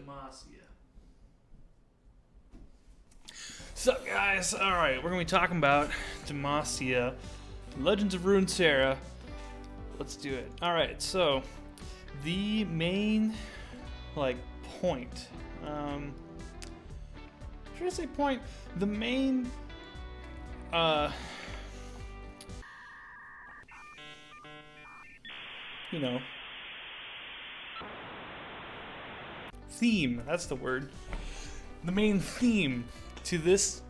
Demacia. Sup, guys? Alright, we're going to be talking about Demacia, Legends of Runeterra. Let's do it. Alright, so the main, point. Should I say point? The main, theme, that's the word. The main theme to this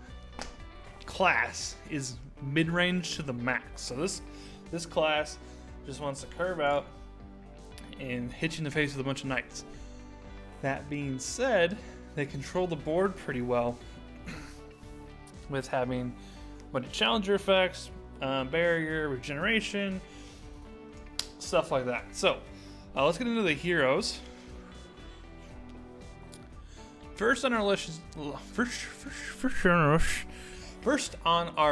class is mid-range to the max. So this class just wants to curve out and hit you in the face with a bunch of knights. That being said, they control the board pretty well with having a bunch of challenger effects, barrier, regeneration, stuff like that. So let's get into the heroes. First on our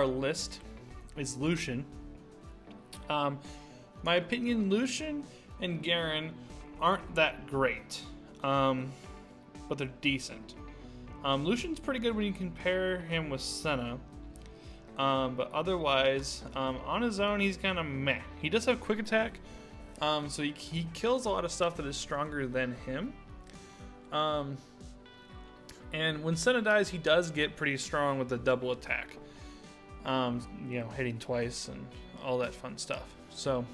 list is Lucian. My opinion, Lucian and Garen aren't that great, but they're decent. Lucian's pretty good when you compare him with Senna, but otherwise, on his own, he's kind of meh. He does have quick attack, so he kills a lot of stuff that is stronger than him. And when Senna dies, he does get pretty strong with the double attack. Hitting twice and all that fun stuff. So,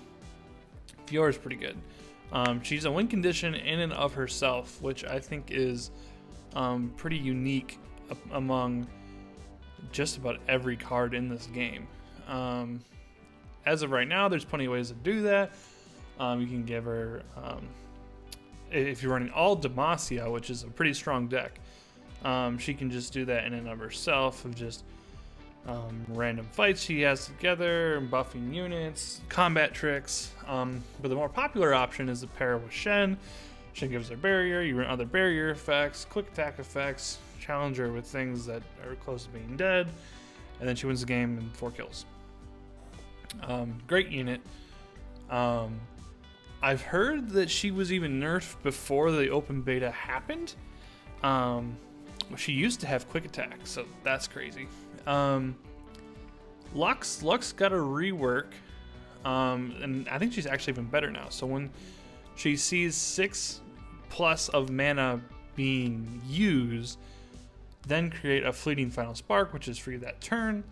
Fiora's pretty good. She's a win condition in and of herself, which I think is pretty unique among just about every card in this game. As of right now, there's plenty of ways to do that. You can give her, if you're running all Demacia, which is a pretty strong deck, she can just do that in and of herself of just random fights she has together, buffing units, combat tricks. But the more popular option is the pair with Shen. Shen gives her barrier, you run other barrier effects, quick attack effects, challenge her with things that are close to being dead, and then she wins the game in 4 kills. Great unit. I've heard that she was even nerfed before the open beta happened. She used to have quick attack, so that's crazy. Lux got a rework, and I think she's actually even better now. So when she sees 6+ of mana being used, then create a fleeting final spark, which is free that turn.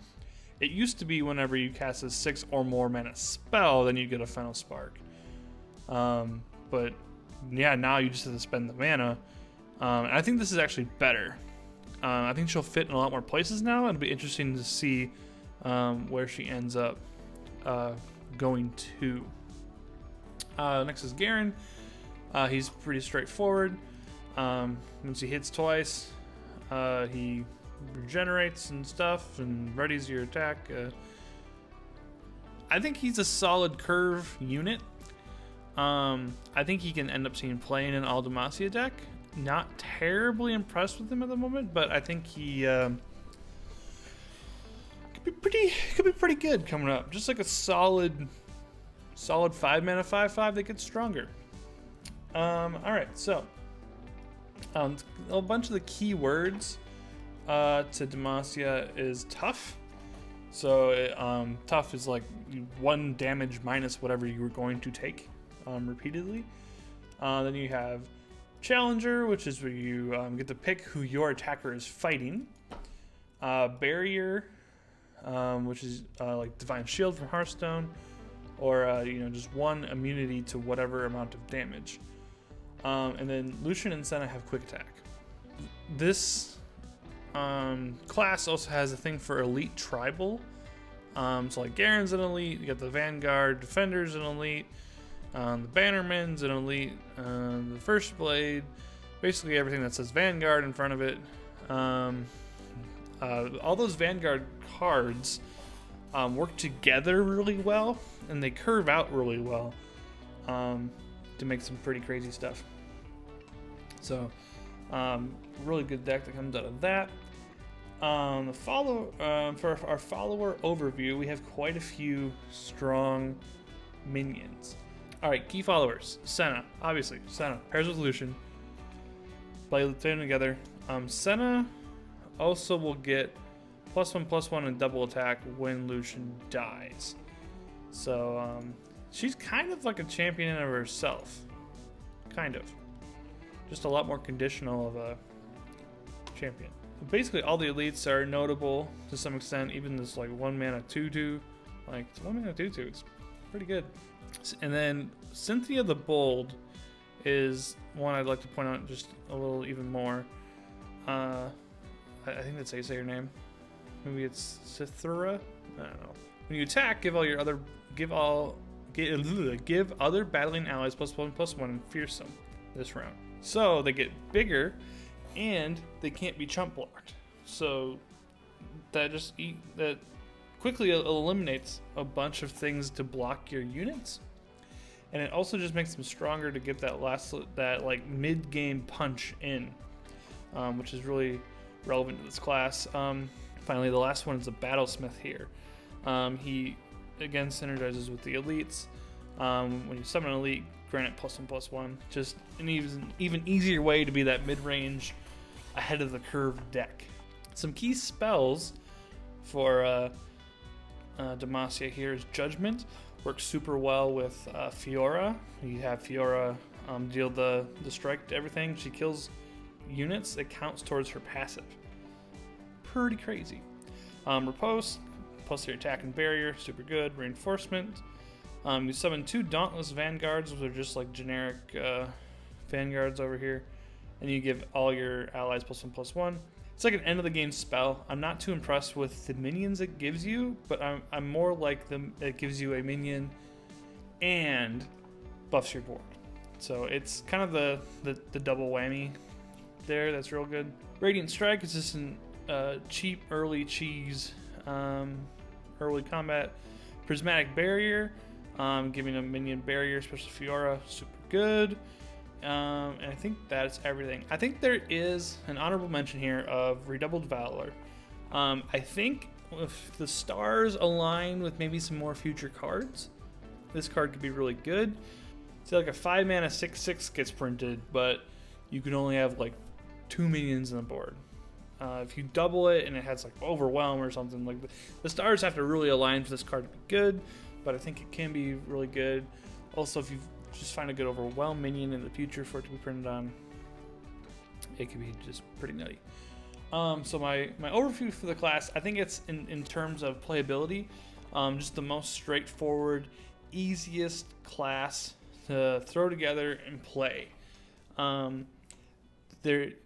It used to be whenever you cast a 6 or more mana spell, then you get a final spark. But yeah, now you just have to spend the mana. And I think this is actually better. I think she'll fit in a lot more places now. It'll be interesting to see where she ends up going to. Next is Garen. He's pretty straightforward. Once he hits twice, he regenerates and stuff and readies your attack. I think he's a solid curve unit. I think he can end up seeing play in an all Demacia deck. Not terribly impressed with him at the moment, but I think he could be pretty good coming up. Just like a solid 5 mana 5/5 that gets stronger. All right, so a bunch of the key words to Demacia is tough. So tough is like 1 damage minus whatever you were going to take repeatedly. Then you have Challenger, which is where you get to pick who your attacker is fighting. Barrier, which is like Divine Shield from Hearthstone, or just 1 immunity to whatever amount of damage. And then Lucian and Senna have quick attack. This class also has a thing for elite tribal. So like Garen's an elite, you got the Vanguard Defender's an elite, the Bannerman's an elite, the First Blade, basically everything that says Vanguard in front of it. All those Vanguard cards work together really well, and they curve out really well to make some pretty crazy stuff. So, really good deck that comes out of that. For our follower overview, we have quite a few strong minions. All right, key followers. Senna, obviously. Senna pairs with Lucian. play them together. Senna also will get +1/+1 and double attack when Lucian dies. So she's kind of like a champion in of herself. Kind of. Just a lot more conditional of a champion. Basically all the elites are notable to some extent, even this like 1-mana 2/2. Like it's 1-mana 2/2, it's pretty good. And then Cynthia the Bold is one I'd like to point out just a little even more. I think that's how you say her name. Maybe it's Cythera? I don't know. When you attack, give other battling allies +1/+1 and fearsome this round. So they get bigger and they can't be chump blocked. So that quickly eliminates a bunch of things to block your units. And it also just makes them stronger to get that like mid-game punch in, which is really relevant to this class. Finally, the last one is the Battlesmith here. He again synergizes with the elites. When you summon an elite, grant it +1/+1. Just an even easier way to be that mid-range, ahead of the curve deck. Some key spells for Demacia here is Judgment. Works super well with Fiora. You have Fiora deal the strike to everything. She kills units. It counts towards her passive. Pretty crazy. Riposte, plus your attack and barrier, super good. Reinforcement. You summon 2 Dauntless Vanguards, which are just like generic Vanguards over here. And you give all your allies +1/+1. It's like an end of the game spell. I'm not too impressed with the minions it gives you, but I'm more like it gives you a minion and buffs your board. So it's kind of the double whammy there. That's real good. Radiant Strike is just a cheap early cheese early combat. Prismatic Barrier, giving a minion barrier, especially Fiora, super good. And I think that's everything. I think there is an honorable mention here of Redoubled Valor. I think if the stars align with maybe some more future cards, this card could be really good. So like a 5-mana 6/6 gets printed, but you can only have like 2 minions on the board. If you double it and it has like Overwhelm or something, like the stars have to really align for this card to be good, but I think it can be really good. Also, if you just find a good Overwhelm minion in the future for it to be printed on, it could be just pretty nutty. So my overview for the class, I think it's in terms of playability, just the most straightforward, easiest class to throw together and play.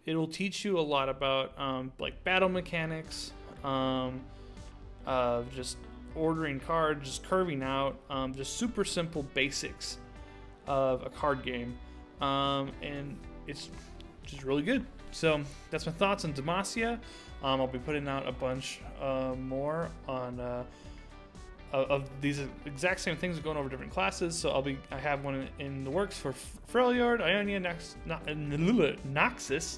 It'll teach you a lot about like battle mechanics, just ordering cards, just curving out, just super simple basics of a card game, and it's just really good. So that's my thoughts on Demacia. I'll be putting out a bunch more on of these exact same things going over different classes. So I have one in the works for Freljord, Ionia, Noxus,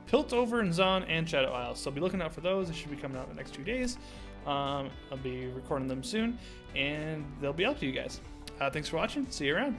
Piltover, and Zon, and Shadow Isles. So I'll be looking out for those. They should be coming out in the next 2 days. I'll be recording them soon, and they'll be out to you guys. Thanks for watching. See you around.